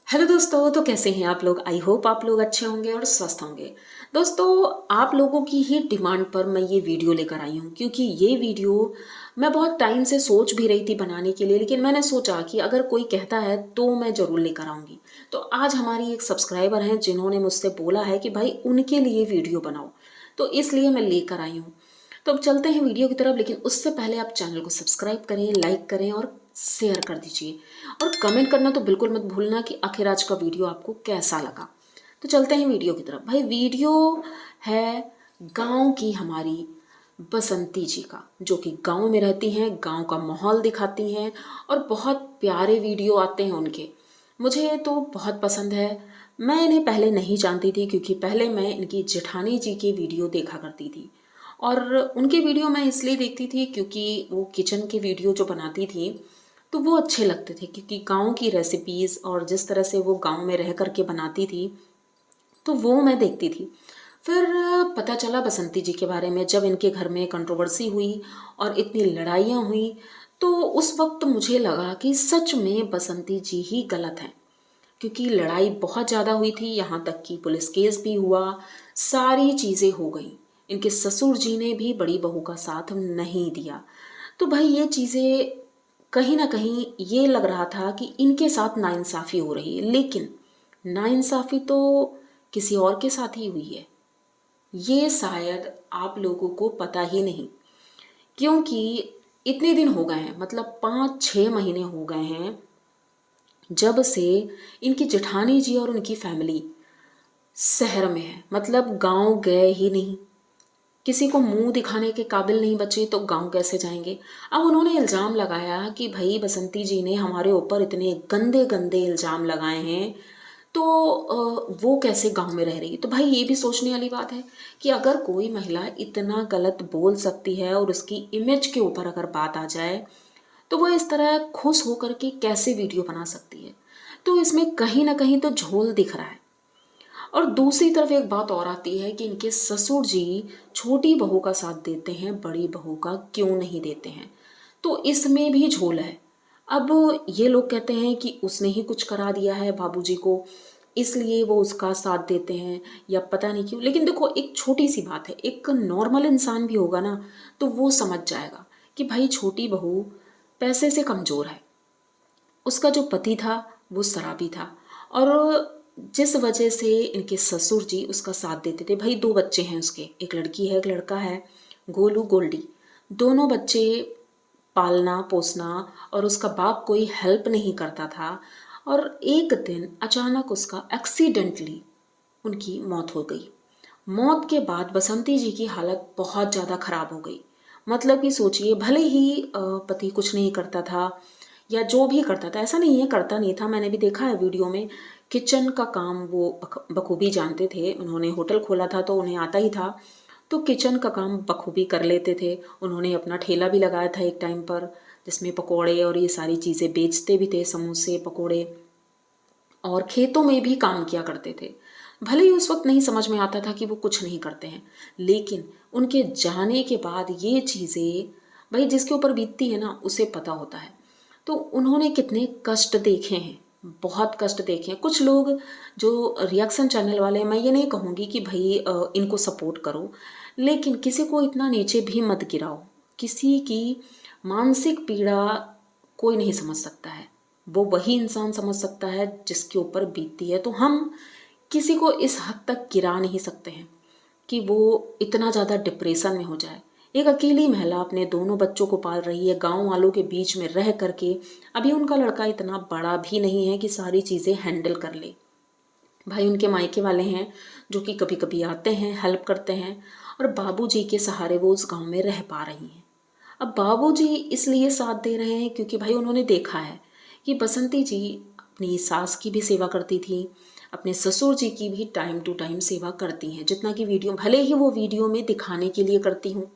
Hello दोस्तों, तो कैसे हैं आप लोग। आई होप आप लोग अच्छे होंगे और स्वस्थ होंगे। दोस्तों, आप लोगों की ही डिमांड पर मैं ये वीडियो लेकर आई हूँ, क्योंकि ये वीडियो मैं बहुत टाइम से सोच भी रही थी बनाने के लिए, लेकिन मैंने सोचा कि अगर कोई कहता है तो मैं ज़रूर लेकर आऊँगी। तो आज हमारी एक सब्सक्राइबर हैं जिन्होंने मुझसे बोला है कि भाई उनके लिए वीडियो बनाओ, तो इसलिए मैं लेकर आई हूँ। तो अब चलते हैं वीडियो की तरफ, लेकिन उससे पहले आप चैनल को सब्सक्राइब करें, लाइक करें और शेयर कर दीजिए। और कमेंट करना तो बिल्कुल मत भूलना कि आखिर आज का वीडियो आपको कैसा लगा। तो चलते हैं वीडियो की तरफ। भाई वीडियो है गांव की हमारी बसंती जी का, जो कि गांव में रहती हैं, गांव का माहौल दिखाती हैं और बहुत प्यारे वीडियो आते हैं उनके। मुझे तो बहुत पसंद है। मैं इन्हें पहले नहीं जानती थी, क्योंकि पहले मैं इनकी जेठानी जी की वीडियो देखा करती थी। और उनके वीडियो मैं इसलिए देखती थी क्योंकि वो किचन के वीडियो जो बनाती थी तो वो अच्छे लगते थे, क्योंकि गाँव की रेसिपीज़ और जिस तरह से वो गाँव में रह कर के बनाती थी तो वो मैं देखती थी। फिर पता चला बसंती जी के बारे में, जब इनके घर में कंट्रोवर्सी हुई और इतनी लड़ाइयाँ हुई, तो उस वक्त मुझे लगा कि सच में बसंती जी ही गलत हैं। क्योंकि लड़ाई बहुत ज़्यादा हुई थी, यहाँ तक कि पुलिस केस भी हुआ, सारी चीज़ें हो गई। इनके ससुर जी ने भी बड़ी बहू का साथ नहीं दिया। तो भाई ये चीज़ें कहीं ना कहीं ये लग रहा था कि इनके साथ नाइंसाफ़ी हो रही है, लेकिन नाइंसाफ़ी तो किसी और के साथ ही हुई है। ये शायद आप लोगों को पता ही नहीं, क्योंकि इतने दिन हो गए हैं, मतलब 5-6 महीने हो गए हैं जब से इनकी जेठानी जी और उनकी फैमिली शहर में है। मतलब गांव गए ही नहीं, किसी को मुंह दिखाने के काबिल नहीं बचे तो गांव कैसे जाएंगे। अब उन्होंने इल्ज़ाम लगाया कि भाई बसंती जी ने हमारे ऊपर इतने गंदे गंदे इल्ज़ाम लगाए हैं, तो वो कैसे गांव में रह रही है। तो भाई ये भी सोचने वाली बात है कि अगर कोई महिला इतना गलत बोल सकती है और उसकी इमेज के ऊपर अगर बात आ जाए, तो वो इस तरह खुश होकर के कैसे वीडियो बना सकती है। तो इसमें कहीं ना कहीं तो झोल दिख रहा है। और दूसरी तरफ एक बात और आती है कि इनके ससुर जी छोटी बहू का साथ देते हैं, बड़ी बहू का क्यों नहीं देते हैं। तो इसमें भी झोल है। अब ये लोग कहते हैं कि उसने ही कुछ करा दिया है बाबूजी को, इसलिए वो उसका साथ देते हैं, या पता नहीं क्यों। लेकिन देखो, एक छोटी सी बात है, एक नॉर्मल इंसान भी होगा ना तो वो समझ जाएगा कि भाई छोटी बहू पैसे से कमज़ोर है, उसका जो पति था वो शराबी था, और जिस वजह से इनके ससुर जी उसका साथ देते थे। भाई 2 बच्चे हैं उसके, एक लड़की है एक लड़का है, गोलू गोल्डी। दोनों बच्चे पालना पोसना, और उसका बाप कोई हेल्प नहीं करता था। और एक दिन अचानक उसका एक्सीडेंटली उनकी मौत हो गई। मौत के बाद बसंती जी की हालत बहुत ज़्यादा ख़राब हो गई। मतलब कि सोचिए, भले ही पति कुछ नहीं करता था या जो भी करता था, ऐसा नहीं है करता नहीं था, मैंने भी देखा है वीडियो में, किचन का काम वो बखूबी जानते थे। उन्होंने होटल खोला था तो उन्हें आता ही था, तो किचन का काम बखूबी कर लेते थे। उन्होंने अपना ठेला भी लगाया था एक टाइम पर, जिसमें पकोड़े और ये सारी चीज़ें बेचते भी थे, समोसे पकोड़े। और खेतों में भी काम किया करते थे। भले ही उस वक्त नहीं समझ में आता था कि वो कुछ नहीं करते हैं, लेकिन उनके जाने के बाद ये चीज़ें, भाई जिसके ऊपर बीतती है ना उसे पता होता है। तो उन्होंने कितने कष्ट देखे हैं, बहुत कष्ट देखे हैं। कुछ लोग जो रिएक्शन चैनल वाले, मैं ये नहीं कहूँगी कि भाई इनको सपोर्ट करो, लेकिन किसी को इतना नीचे भी मत गिराओ। किसी की मानसिक पीड़ा कोई नहीं समझ सकता है, वो वही इंसान समझ सकता है जिसके ऊपर बीतती है। तो हम किसी को इस हद तक गिरा नहीं सकते हैं कि वो इतना ज़्यादा डिप्रेशन में हो जाए। एक अकेली महिला अपने दोनों बच्चों को पाल रही है, गांव वालों के बीच में रह करके। अभी उनका लड़का इतना बड़ा भी नहीं है कि सारी चीज़ें हैंडल कर ले। भाई उनके मायके वाले हैं जो कि कभी कभी आते हैं, हेल्प करते हैं, और बाबूजी के सहारे वो उस गांव में रह पा रही हैं। अब बाबूजी इसलिए साथ दे रहे हैं क्योंकि भाई उन्होंने देखा है कि बसंती जी अपनी सास की भी सेवा करती थी, अपने ससुर जी की भी टाइम टू टाइम सेवा करती हैं। जितना कि वीडियो, भले ही वो वीडियो में दिखाने के लिए करती हूँ,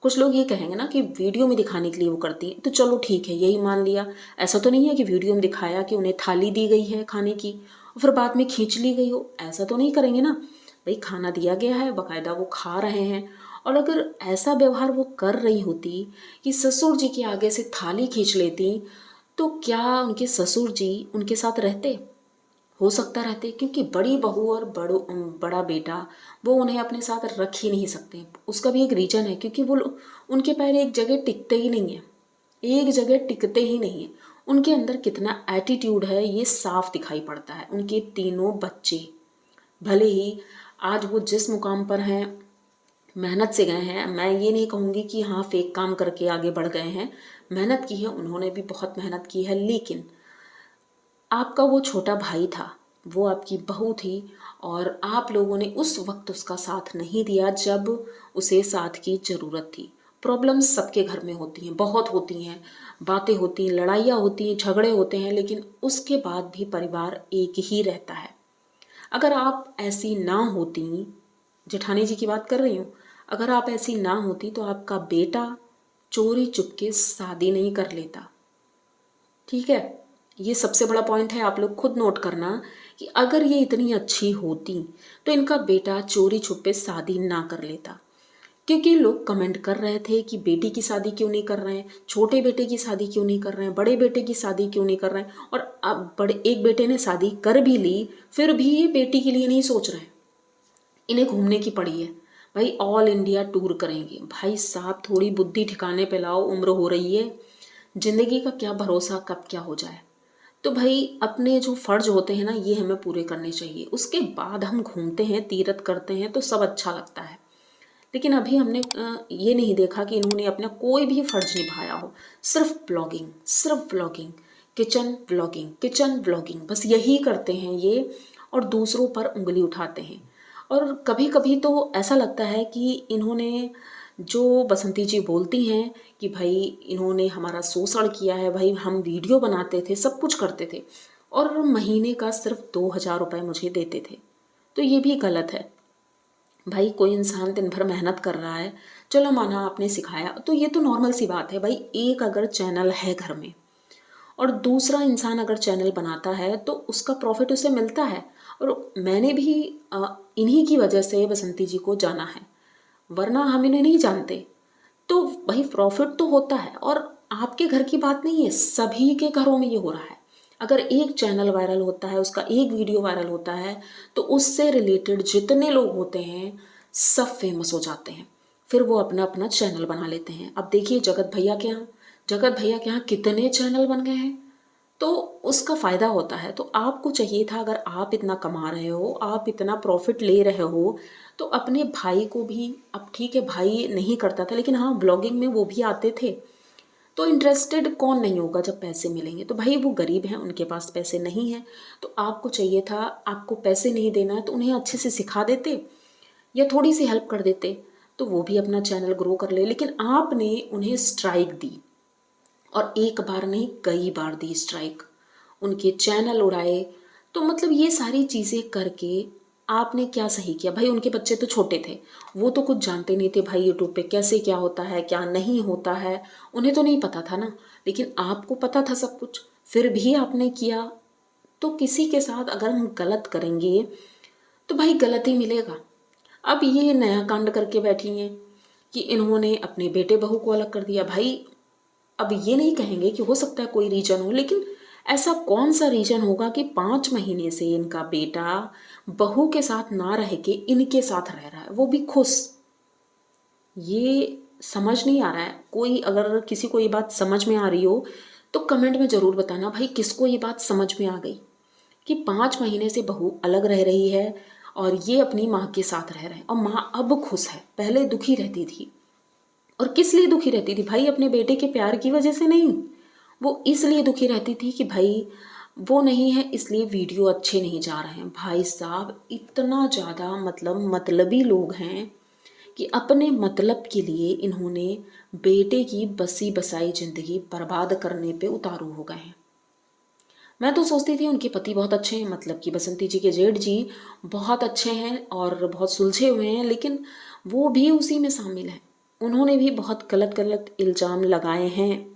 कुछ लोग ये कहेंगे ना कि वीडियो में दिखाने के लिए वो करती है, तो चलो ठीक है, यही मान लिया। ऐसा तो नहीं है कि वीडियो में दिखाया कि उन्हें थाली दी गई है खाने की और फिर बाद में खींच ली गई हो, ऐसा तो नहीं करेंगे ना। भाई खाना दिया गया है, बाकायदा वो खा रहे हैं। और अगर ऐसा व्यवहार वो कर रही होती कि ससुर जी के आगे से थाली खींच लेती, तो क्या उनके ससुर जी उनके साथ रहते? हो सकता रहते, क्योंकि बड़ी बहू और बड़ा बेटा वो उन्हें अपने साथ रख ही नहीं सकते। उसका भी एक रीज़न है, क्योंकि उनके पैर एक जगह टिकते ही नहीं है, एक जगह टिकते ही नहीं है। उनके अंदर कितना एटीट्यूड है ये साफ दिखाई पड़ता है। उनके तीनों बच्चे भले ही आज वो जिस मुकाम पर हैं मेहनत से गए हैं, मैं ये नहीं कहूँगी कि हाँ फेक काम करके आगे बढ़ गए हैं, मेहनत की है, उन्होंने भी बहुत मेहनत की है। लेकिन आपका वो छोटा भाई था, वो आपकी बहू थी, और आप लोगों ने उस वक्त उसका साथ नहीं दिया जब उसे साथ की ज़रूरत थी। प्रॉब्लम्स सबके घर में होती हैं, बहुत होती हैं, बातें होती हैं, लड़ाइयाँ होती हैं, झगड़े होते हैं, लेकिन उसके बाद भी परिवार एक ही रहता है। अगर आप ऐसी ना होती, जेठानी जी की बात कर रही हूँ, अगर आप ऐसी ना होती तो आपका बेटा चोरी चुपके शादी नहीं कर लेता। ठीक है, ये सबसे बड़ा पॉइंट है, आप लोग खुद नोट करना कि अगर ये इतनी अच्छी होती तो इनका बेटा चोरी छुपे शादी ना कर लेता। क्योंकि लोग कमेंट कर रहे थे कि बेटी की शादी क्यों नहीं कर रहे हैं, छोटे बेटे की शादी क्यों नहीं कर रहे हैं, बड़े बेटे की शादी क्यों नहीं कर रहे हैं। और अब बड़े एक बेटे ने शादी कर भी ली, फिर भी ये बेटी के लिए नहीं सोच रहे हैं, इन्हें घूमने की पड़ी है। भाई ऑल इंडिया टूर करेंगे, भाई साहब थोड़ी बुद्धि ठिकाने पे लाओ, उम्र हो रही है, जिंदगी का क्या भरोसा कब क्या हो जाए। तो भाई अपने जो फ़र्ज होते हैं ना, ये हमें पूरे करने चाहिए। उसके बाद हम घूमते हैं, तीरथ करते हैं, तो सब अच्छा लगता है। लेकिन अभी हमने ये नहीं देखा कि इन्होंने अपना कोई भी फ़र्ज निभाया हो। सिर्फ ब्लॉगिंग, सिर्फ blogging, kitchen blogging, kitchen blogging, बस यही करते हैं ये, और दूसरों पर उंगली उठाते हैं। और कभी कभी तो ऐसा लगता है कि इन्होंने, जो बसंती जी बोलती हैं कि भाई इन्होंने हमारा शोषण किया है, भाई हम वीडियो बनाते थे, सब कुछ करते थे, और महीने का सिर्फ 2,000 रुपये मुझे देते थे, तो ये भी गलत है। भाई कोई इंसान दिन भर मेहनत कर रहा है, चलो माना आपने सिखाया, तो ये तो नॉर्मल सी बात है। भाई एक अगर चैनल है घर में और दूसरा इंसान अगर चैनल बनाता है तो उसका प्रॉफिट उसे मिलता है। और मैंने भी इन्हीं की वजह से बसंती जी को जाना है, वरना हम इन्हें नहीं जानते। तो भाई प्रॉफिट तो होता है, और आपके घर की बात नहीं है, सभी के घरों में ये हो रहा है। अगर एक चैनल वायरल होता है, उसका एक वीडियो वायरल होता है, तो उससे रिलेटेड जितने लोग होते हैं सब फेमस हो जाते हैं, फिर वो अपना अपना चैनल बना लेते हैं। अब देखिए जगत भैया के यहाँ कितने चैनल बन गए हैं, तो उसका फ़ायदा होता है। तो आपको चाहिए था, अगर आप इतना कमा रहे हो, आप इतना प्रॉफिट ले रहे हो, तो अपने भाई को भी, अब ठीक है भाई नहीं करता था, लेकिन हाँ ब्लॉगिंग में वो भी आते थे, तो इंटरेस्टेड कौन नहीं होगा जब पैसे मिलेंगे। तो भाई वो गरीब हैं, उनके पास पैसे नहीं हैं, तो आपको चाहिए था, आपको पैसे नहीं देना है तो उन्हें अच्छे से सिखा देते या थोड़ी सी हेल्प कर देते, तो वो भी अपना चैनल ग्रो कर ले। लेकिन आपने उन्हें स्ट्राइक दी, और एक बार नहीं कई बार दी स्ट्राइक, उनके चैनल उड़ाए। तो मतलब ये सारी चीज़ें करके आपने क्या सही किया। भाई उनके बच्चे तो छोटे थे, वो तो कुछ जानते नहीं थे भाई यूट्यूब पे कैसे क्या होता है क्या नहीं होता है, उन्हें तो नहीं पता था ना, लेकिन आपको पता था सब कुछ, फिर भी आपने किया। तो किसी के साथ अगर हम गलत करेंगे तो भाई गलत ही मिलेगा। अब ये नया कांड करके बैठी हैं कि इन्होंने अपने बेटे बहू को अलग कर दिया। भाई अब ये नहीं कहेंगे कि हो सकता है कोई रीजन हो, लेकिन ऐसा कौन सा रीजन होगा कि 5 महीने से इनका बेटा बहू के साथ ना रह के इनके साथ रह रहा है, वो भी खुश। ये समझ नहीं आ रहा है। कोई अगर किसी को ये बात समझ में आ रही हो तो कमेंट में ज़रूर बताना भाई किसको ये बात समझ में आ गई कि 5 महीने से बहू अलग रह रही है और ये अपनी माँ के साथ रह रहे हैं, और माँ अब खुश है, पहले दुखी रहती थी। और किस लिए दुखी रहती थी भाई, अपने बेटे के प्यार की वजह से नहीं, वो इसलिए दुखी रहती थी कि भाई वो नहीं है इसलिए वीडियो अच्छे नहीं जा रहे हैं। भाई साहब इतना ज़्यादा मतलबी लोग हैं कि अपने मतलब के लिए इन्होंने बेटे की बसी बसाई ज़िंदगी बर्बाद करने पे उतारू हो गए हैं। मैं तो सोचती थी उनके पति बहुत अच्छे हैं, मतलब कि बसंती जी के जेठ जी बहुत अच्छे हैं और बहुत सुलझे हुए हैं, लेकिन वो भी उसी में शामिल हैं। उन्होंने भी बहुत गलत गलत इल्ज़ाम लगाए हैं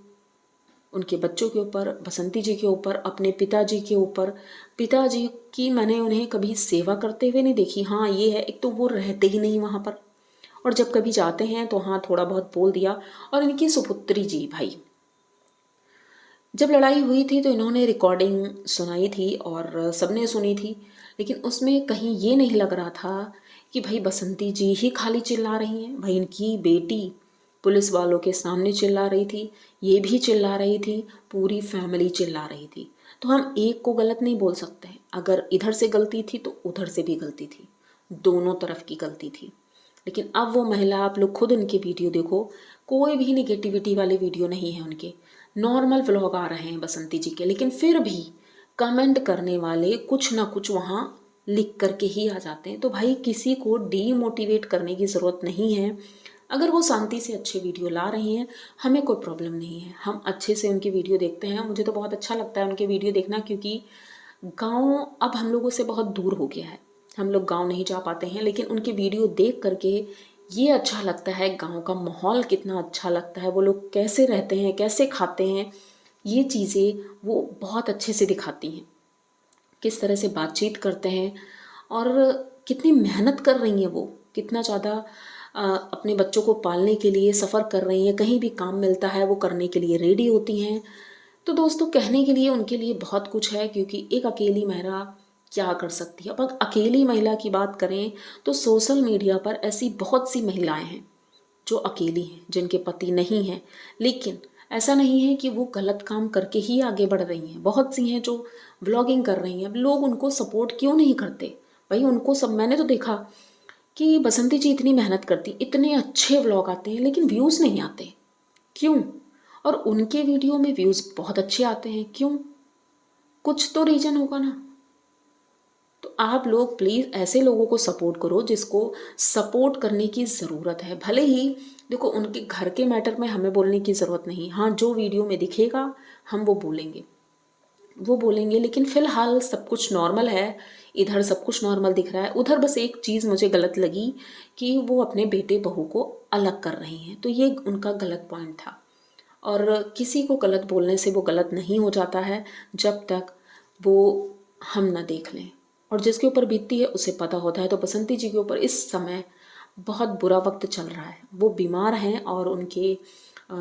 उनके बच्चों के ऊपर, बसंती जी के ऊपर, अपने पिताजी के ऊपर। पिताजी की मैंने उन्हें कभी सेवा करते हुए नहीं देखी। हाँ ये है, एक तो वो रहते ही नहीं वहाँ पर, और जब कभी जाते हैं तो हाँ थोड़ा बहुत बोल दिया। और इनकी सुपुत्री जी भाई, जब लड़ाई हुई थी तो इन्होंने रिकॉर्डिंग सुनाई थी और सबने सुनी थी, लेकिन उसमें कहीं ये नहीं लग रहा था कि भाई बसंती जी ही खाली चिल्ला रही हैं। भाई इनकी बेटी पुलिस वालों के सामने चिल्ला रही थी, ये भी चिल्ला रही थी, पूरी फैमिली चिल्ला रही थी। तो हम एक को गलत नहीं बोल सकते हैं। अगर इधर से गलती थी तो उधर से भी गलती थी, दोनों तरफ की गलती थी। लेकिन अब वो महिला, आप लोग खुद उनके वीडियो देखो, कोई भी निगेटिविटी वाले वीडियो नहीं है उनके, नॉर्मल व्लॉग आ रहे हैं बसंती जी के, लेकिन फिर भी कमेंट करने वाले कुछ ना कुछ वहाँ लिख करके ही आ जाते हैं। तो भाई किसी को डीमोटिवेट करने की ज़रूरत नहीं है। अगर वो शांति से अच्छे वीडियो ला रही हैं, हमें कोई प्रॉब्लम नहीं है, हम अच्छे से उनकी वीडियो देखते हैं। मुझे तो बहुत अच्छा लगता है उनके वीडियो देखना, क्योंकि गाँव अब हम लोगों से बहुत दूर हो गया है, हम लोग गांव नहीं जा पाते हैं, लेकिन उनके वीडियो देख करके ये अच्छा लगता है। गांव का माहौल कितना अच्छा लगता है, वो लोग कैसे रहते हैं, कैसे खाते हैं, ये चीज़ें वो बहुत अच्छे से दिखाती हैं। किस तरह से बातचीत करते हैं और कितनी मेहनत कर रही हैं वो, कितना ज़्यादा अपने बच्चों को पालने के लिए सफ़र कर रही हैं, कहीं भी काम मिलता है वो करने के लिए रेडी होती हैं। तो दोस्तों कहने के लिए उनके लिए बहुत कुछ है, क्योंकि एक अकेली महिला क्या कर सकती है। अब अकेली महिला की बात करें तो सोशल मीडिया पर ऐसी बहुत सी महिलाएं हैं जो अकेली हैं, जिनके पति नहीं हैं, लेकिन ऐसा नहीं है कि वो गलत काम करके ही आगे बढ़ रही हैं। बहुत सी हैं जो व्लॉगिंग कर रही हैं। अब लोग उनको सपोर्ट क्यों नहीं करते भाई? उनको सब, मैंने तो देखा कि बसंती जी इतनी मेहनत करती, इतने अच्छे व्लॉग आते हैं, लेकिन व्यूज़ नहीं आते, क्यों? और उनके वीडियो में व्यूज़ बहुत अच्छे आते हैं, क्यों? कुछ तो रीज़न होगा ना। तो आप लोग प्लीज़ ऐसे लोगों को सपोर्ट करो जिसको सपोर्ट करने की ज़रूरत है। भले ही देखो उनके घर के मैटर में हमें बोलने की ज़रूरत नहीं, हाँ जो वीडियो में दिखेगा हम वो बोलेंगे, लेकिन फ़िलहाल सब कुछ नॉर्मल है। इधर सब कुछ नॉर्मल दिख रहा है, उधर बस एक चीज़ मुझे गलत लगी कि वो अपने बेटे बहू को अलग कर रही हैं, तो ये उनका गलत पॉइंट था। और किसी को गलत बोलने से वो गलत नहीं हो जाता है जब तक वो हम ना देख लें, और जिसके ऊपर बीतती है उसे पता होता है। तो बसंती जी के ऊपर इस समय बहुत बुरा वक्त चल रहा है। वो बीमार हैं और उनके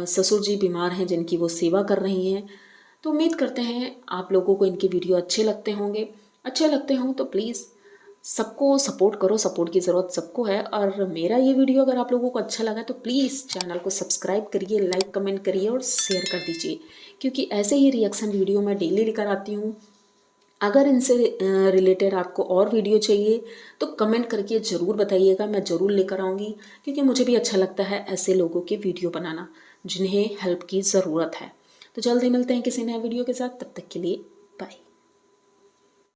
ससुर जी बीमार हैं जिनकी वो सेवा कर रही हैं। तो उम्मीद करते हैं आप लोगों को इनके वीडियो अच्छे लगते होंगे। अच्छे लगते हों तो प्लीज़ सबको सपोर्ट करो, सपोर्ट की ज़रूरत सबको है। और मेरा ये वीडियो अगर आप लोगों को अच्छा लगा तो प्लीज़ चैनल को सब्सक्राइब करिए, लाइक कमेंट करिए और शेयर कर दीजिए, क्योंकि ऐसे ही रिएक्शन वीडियो मैं डेली लेकर आती हूँ। अगर इनसे रिलेटेड आपको और वीडियो चाहिए तो कमेंट करके ज़रूर बताइएगा, मैं ज़रूर लेकर आऊँगी, क्योंकि मुझे भी अच्छा लगता है ऐसे लोगों के वीडियो बनाना जिन्हें हेल्प की ज़रूरत है। तो जल्दी मिलते हैं किसी नए वीडियो के साथ, तब तक के लिए